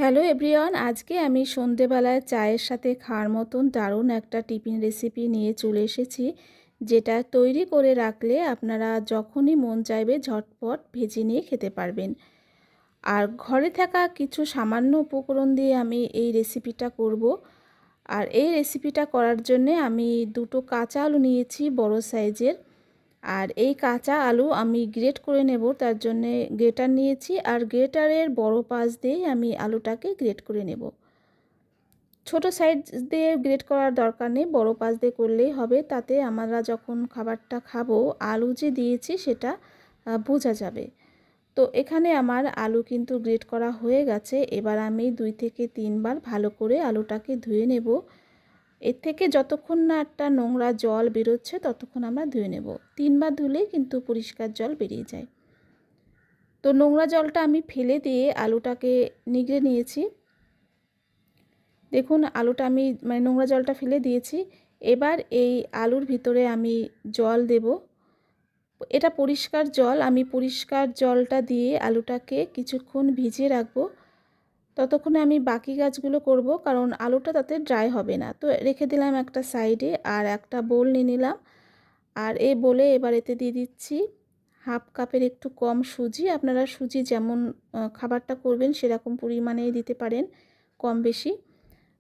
Hello everyone, আজকে আমি সন্ধেবেলায় চায়ের সাথে খাওয়ার মতন দারুণ একটা টিফিন রেসিপি নিয়ে চলে এসেছি, যেটা তৈরি করে রাখলে আপনারা যখনই মন চাইবে ঝটপট ভেজে নিয়ে খেতে পারবেন। আর ঘরে থাকা কিছু সামান্য উপকরণ দিয়ে আমি এই রেসিপিটা করব। আর এই রেসিপিটা করার জন্যে আমি দুটো কাঁচা আলু নিয়েছি বড় সাইজের। আর এই কাঁচা আলু আমি গ্রেট করে নেব, তার জন্যে গ্রেটার নিয়েছি। আর গ্রেটারের বড় পাশ দিয়েই আমি আলুটাকে গ্রেট করে নেব। ছোট সাইজ দিয়ে গ্রেট করার দরকার নেই, বড় পাশ দিয়ে করলেই হবে। তাতে আমরা যখন খাবারটা খাবো আলু যে দিয়েছি সেটা বোঝা যাবে। তো এখানে আমার আলু কিন্তু গ্রেট করা হয়ে গেছে। এবার আমি 2 থেকে 3 বার ভালো করে আলুটাকে ধুয়ে নেব। এর থেকে যতক্ষণ না একটা নোংরা জল বেরোচ্ছে ততক্ষণ আমরা ধুয়ে নেব। 3 বার ধুলেই কিন্তু পরিষ্কার জল বেরিয়ে যায়। তো নোংরা জলটা আমি ফেলে দিয়ে আলুটাকে নিগড়ে নিয়েছি। দেখুন আলুটা আমি নোংরা জলটা ফেলে দিয়েছি। এবার এই আলুর ভিতরে আমি জল দেব। এটা পরিষ্কার জল, আমি পরিষ্কার জলটা দিয়ে আলুটাকে কিছুক্ষণ ভিজিয়ে রাখবো। ততক্ষণে আমি বাকি কাজগুলো করব, কারণ আলুটা তাতে ড্রাই হবে না। তো রেখে দিলাম একটা সাইডে। আর একটা বোল নিয়ে নিলাম। আর এই বোলে এবার এতে দিয়ে দিচ্ছি হাফ কাপের একটু কম সুজি। আপনারা সুজি যেমন খাবারটা করবেন সেরকম পরিমাণে দিতে পারেন, কম বেশি।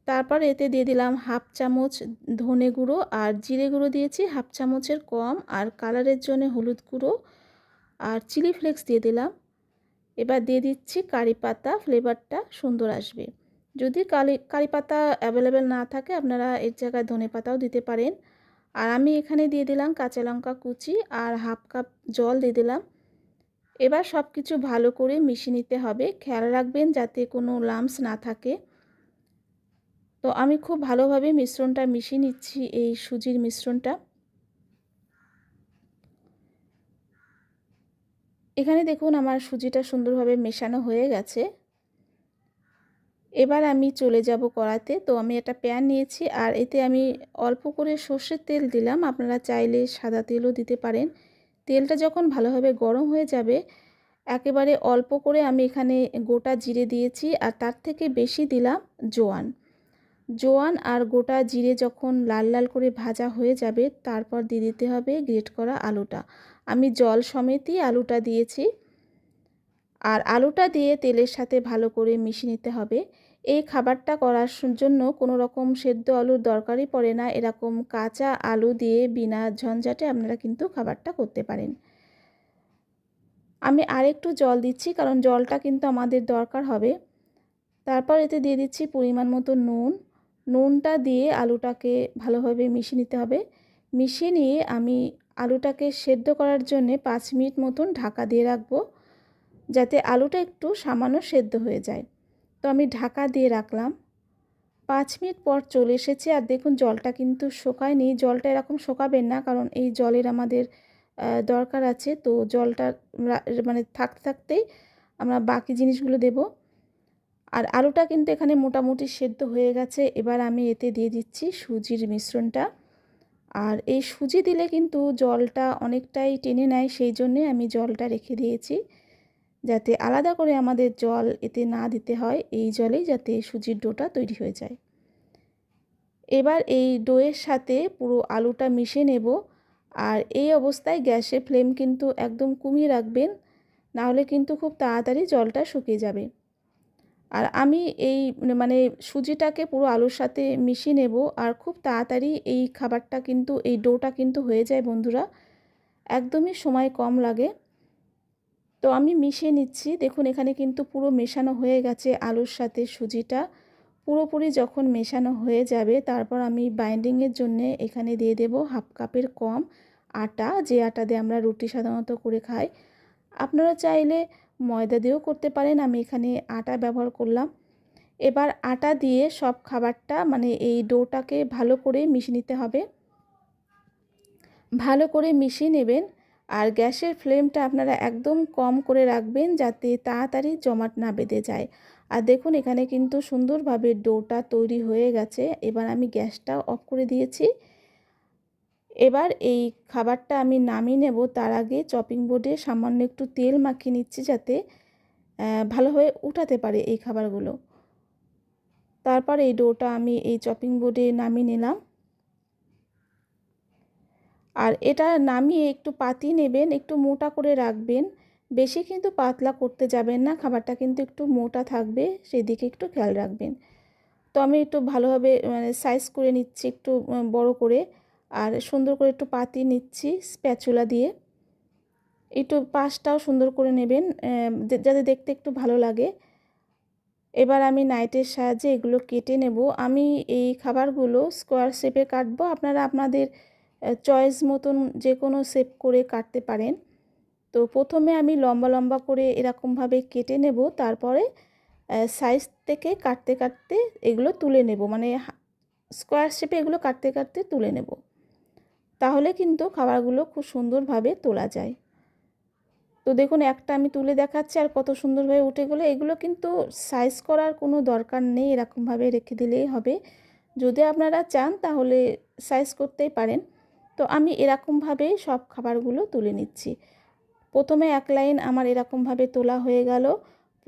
তারপর এতে দিয়ে দিলাম হাফ চামচ ধনে গুঁড়ো, আর জিরে গুঁড়ো দিয়েছি হাফ চামচের কম। আর কালারের জন্য হলুদ গুঁড়ো আর চিলি ফ্লেক্স দিয়ে দিলাম। এবার দিয়ে দিচ্ছি কারি পাতা, ফ্লেভারটা সুন্দর আসবে। যদি কারি পাতা অ্যাভেলেবেল না থাকে আপনারা এর জায়গায় ধনে পাতাও দিতে পারেন। আর আমি এখানে দিয়ে দিলাম কাঁচা লঙ্কা কুচি আর হাফ কাপ জল দিয়ে দিলাম। এবার সব কিছু ভালো করে মিশিয়ে নিতে হবে। খেয়াল রাখবেন যাতে কোনো লাম্পস না থাকে। তো আমি খুব ভালোভাবে মিশ্রণটা মিশিয়ে নিচ্ছি, এই সুজির মিশ্রণটা। এখানে দেখুন আমার সুজিটা সুন্দরভাবে মেশানো হয়ে গেছে। এবার আমি চলে যাব কড়াতে। তো আমি একটা প্যান নিয়েছি আর এতে আমি অল্প করে সর্ষের তেল দিলাম। আপনারা চাইলে সাদা তেলও দিতে পারেন। তেলটা যখন ভালোভাবে গরম হয়ে যাবে একেবারে অল্প করে আমি এখানে গোটা জিরে দিয়েছি, আর তার থেকে বেশি দিলাম জোয়ান। জোয়ান আর গোটা জিরে যখন লাল লাল করে ভাজা হয়ে যাবে তারপর দিয়ে দিতে হবে গ্রেট করা আলুটা। আমি জল সমেতই আলুটা দিয়েছি। আর আলুটা দিয়ে তেলের সাথে ভালো করে মিশিয়ে নিতে হবে। এই খাবারটা করার জন্য কোনো রকম সেদ্ধ আলুর দরকারই পড়ে না। এরকম কাঁচা আলু দিয়ে বিনা ঝঞ্ঝাটে আপনারা কিন্তু খাবারটা করতে পারেন। আমি আরেকটু জল দিচ্ছি, কারণ জলটা কিন্তু আমাদের দরকার হবে। তারপর এতে দিয়ে দিচ্ছি পরিমাণ মতো নুন। নুনটা দিয়ে আলুটাকে ভালোভাবে মিশিয়ে নিতে হবে। মিশিয়ে নিয়ে আমি আলুটাকে সেদ্ধ করার জন্যে 5 মিনিট মতন ঢাকা দিয়ে রাখবো, যাতে আলুটা একটু সামান্য সেদ্ধ হয়ে যায়। তো আমি ঢাকা দিয়ে রাখলাম। 5 মিনিট পর চলে এসেছে। আর দেখুন জলটা কিন্তু শুকায়নি। জলটা এরকম শুকাবেন না, কারণ এই জলের আমাদের দরকার আছে। তো জলটা থাকতে থাকতেই আমরা বাকি জিনিসগুলো দেব। আর আলুটা কিন্তু এখানে মোটামুটি সেদ্ধ হয়ে গেছে। এবার আমি এতে দিয়ে দিচ্ছি সুজির মিশ্রণটা। আর এই সুজি দিলে কিন্তু জলটা অনেকটাই টেনে নেয়, সেই জন্যে আমি জলটা রেখে দিয়েছি, যাতে আলাদা করে আমাদের জল এতে না দিতে হয়। এই জলেই যাতে সুজির ডোটা তৈরি হয়ে যায়। এবার এই ডোয়ের সাথে পুরো আলুটা মিশিয়ে নেব। আর এই অবস্থায় গ্যাসের ফ্লেম কিন্তু একদম কমিয়ে রাখবেন, নাহলে কিন্তু খুব তাড়াতাড়ি জলটা শুকিয়ে যাবে। আর আমি এই সুজিটাকে পুরো আলুর সাথে মিশিয়ে নেব। আর খুব তাড়াতাড়ি এই খাবারটা কিন্তু, এই ডোটা কিন্তু হয়ে যায় বন্ধুরা, একদমই সময় কম লাগে। তো আমি মিশিয়ে নিচ্ছি। দেখুন এখানে কিন্তু পুরো মেশানো হয়ে গেছে আলুর সাথে সুজিটা। পুরোপুরি যখন মেশানো হয়ে যাবে তারপর আমি বাইন্ডিংয়ের জন্যে এখানে দিয়ে দেব হাফ কাপের কম আটা, যে আটা দিয়ে আমরা রুটি সাধারণত করে খাই। আপনারা চাইলে ময়দা দিয়েও করতে পারেন, আমি এখানে আটা ব্যবহার করলাম। এবার আটা দিয়ে সব খাবারটা এই ডোটাকে ভালো করে মিশিয়ে নিতে হবে। ভালো করে মিশিয়ে নেবেন। আর গ্যাসের ফ্লেমটা আপনারা একদম কম করে রাখবেন, যাতে তাড়াতাড়ি জমাট না বেঁধে যায়। আর দেখুন এখানে কিন্তু সুন্দরভাবে ডোটা তৈরি হয়ে গেছে। এবার আমি গ্যাসটা অফ করে দিয়েছি। এবার এই খাবারটা আমি নামিয়ে নেব, তার আগে চপিং বোর্ডে সামান্য একটু তেল মাখিয়ে নিচ্ছি, যাতে ভালোভাবে উঠাতে পারে এই খাবারগুলো। তারপর এই ডোটা আমি এই চপিং বোর্ডে নামিয়ে নিলাম। আর এটা নামিয়ে একটু পাতিয়ে নেবেন, একটু মোটা করে রাখবেন, বেশি কিন্তু পাতলা করতে যাবেন না, খাবারটা কিন্তু একটু মোটা থাকবে, সেই দিকে একটু খেয়াল রাখবেন। তো আমি একটু ভালোভাবে সাইজ করে নিচ্ছি, একটু বড় করে, আর সুন্দর করে একটু পাতিয়ে নিচ্ছি স্প্যাচুলা দিয়ে। একটু পাশটাও সুন্দর করে নেবেন যাতে দেখতে একটু ভালো লাগে। এবার আমি নাইটের সাহায্যে এগুলো কেটে নেব। আমি এই খাবারগুলো স্কোয়ার শেপে কাটবো, আপনারা আপনাদের চয়েস মতন যে কোনো শেপ করে কাটতে পারেন। তো প্রথমে আমি লম্বা লম্বা করে এরকমভাবে কেটে নেব, তারপরে সাইজ থেকে কাটতে কাটতে এগুলো তুলে নেব, মানে স্কোয়ার শেপে এগুলো কাটতে কাটতে তুলে নেব, তাহলে কিন্তু খাবারগুলো খুব সুন্দরভাবে তোলা যায়। তো দেখুন একটা আমি তুলে দেখাচ্ছি আর কত সুন্দরভাবে উঠে গেলো। এগুলো কিন্তু সাইজ করার কোনো দরকার নেই, এরকমভাবে রেখে দিলেই হবে। যদি আপনারা চান তাহলে সাইজ করতেই পারেন। তো আমি এরকমভাবেই সব খাবারগুলো তুলে নিচ্ছি। প্রথমে এক লাইন আমার এরকমভাবে তোলা হয়ে গেল,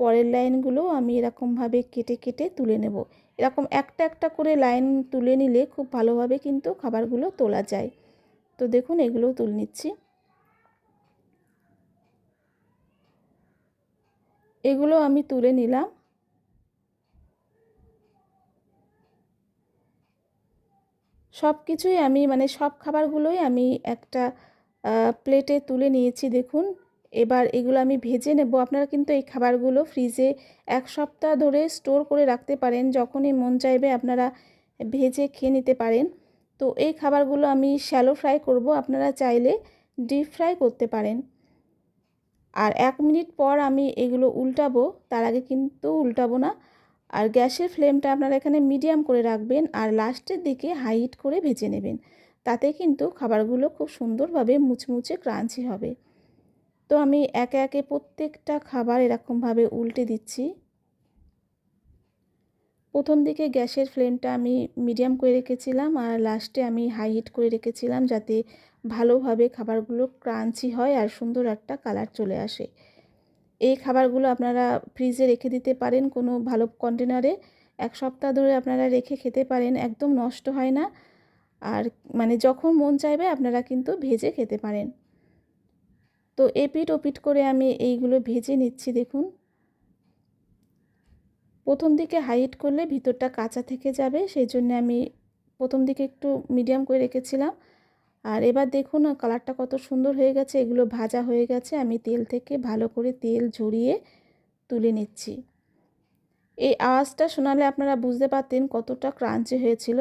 পরের লাইনগুলো আমি এরকমভাবে কেটে কেটে তুলে নেব। এরকম একটা একটা করে লাইন তুলে নিলে খুব ভালোভাবে কিন্তু খাবারগুলো তোলা যায়। তো দেখুন এগুলোও তুলে নিচ্ছি। এগুলো আমি তুলে নিলাম। সব কিছুই আমি মানে সব খাবারগুলোই আমি একটা প্লেটে তুলে নিয়েছি দেখুন। এবার এগুলো আমি ভেজে নেব। আপনারা কিন্তু এই খাবারগুলো ফ্রিজে 1 সপ্তাহ ধরে স্টোর করে রাখতে পারেন, যখনই মন চাইবে আপনারা ভেজে খেয়ে নিতে পারেন। তো এই খাবারগুলো আমি শ্যালো ফ্রাই করব, আপনারা চাইলে ডিপ ফ্রাই করতে পারেন। আর 1 মিনিট পর আমি এগুলো উল্টাবো, তার আগে কিন্তু উল্টাবো না। আর গ্যাসের ফ্লেমটা আপনারা এখানে মিডিয়াম করে রাখবেন, আর লাস্টের দিকে হাই হিট করে ভেজে নেবেন, তাতে কিন্তু খাবারগুলো খুব সুন্দরভাবে মুচমুচে ক্রাঞ্চি হবে। তো আমি একে একে প্রত্যেকটা খাবার এরকমভাবে উল্টে দিচ্ছি। প্রথম দিকে গ্যাসের ফ্লেমটা আমি মিডিয়াম করে রেখেছিলাম, আর লাস্টে আমি হাই হিট করে রেখেছিলাম, যাতে ভালোভাবে খাবারগুলো ক্রাঞ্চি হয় আর সুন্দর একটা কালার চলে আসে। এই খাবারগুলো আপনারা ফ্রিজে রেখে দিতে পারেন কোনো ভালো কন্টেনারে। 1 সপ্তাহ ধরে আপনারা রেখে খেতে পারেন, একদম নষ্ট হয় না। আর মানে যখন মন চাইবে আপনারা কিন্তু ভেজে খেতে পারেন। তো এপিঠ ওপিঠ করে আমি এইগুলো ভেজে নিচ্ছি দেখুন। প্রথম দিকে হাই হিট করলে ভিতরটা কাঁচা থেকে যাবে, সেই জন্য আমি প্রথম দিকে একটু মিডিয়াম করে রেখেছিলাম। আর এবার দেখুন কালারটা কত সুন্দর হয়ে গেছে, এগুলো ভাজা হয়ে গেছে। আমি তেল থেকে ভালো করে তেল ঝরিয়ে তুলে নিচ্ছি। এই আওয়াজটা শোনালে আপনারা বুঝতে পারতেন কতটা ক্রাঞ্চি হয়েছিল।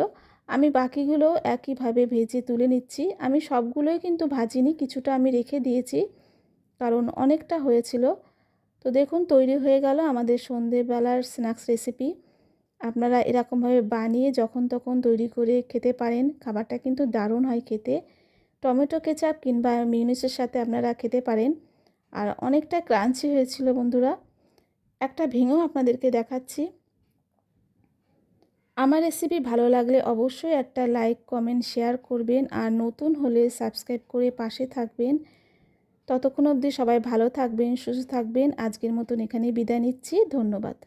আমি বাকিগুলো একইভাবে ভেজে তুলে নিচ্ছি। আমি সবগুলোই কিন্তু ভাজিনি, কিছুটা আমি রেখে দিয়েছি, কারণ অনেকটা হয়েছিল। তো দেখুন তৈরি হয়ে গেল আমাদের সন্ধেবেলার স্ন্যাক্স রেসিপি। আপনারা এরকমভাবে বানিয়ে যখন তখন তৈরি করে খেতে পারেন, খাবারটা কিন্তু দারুণ হয় খেতে। টমেটো কেচাপ কিংবা মিউনিসের সাথে আপনারা খেতে পারেন। আর অনেকটা ক্রাঞ্চি হয়েছিল বন্ধুরা। একটা ভেঙেও আপনাদেরকে দেখাচ্ছি। আমার রেসিপি ভালো লাগলে অবশ্যই একটা লাইক কমেন্ট শেয়ার করবেন, আর নতুন হলে সাবস্ক্রাইব করে পাশে থাকবেন। ততক্ষণ অবধি সবাই ভালো থাকবেন, সুস্থ থাকবেন। আজকের মতন এখানেই বিদায় নিচ্ছি। ধন্যবাদ।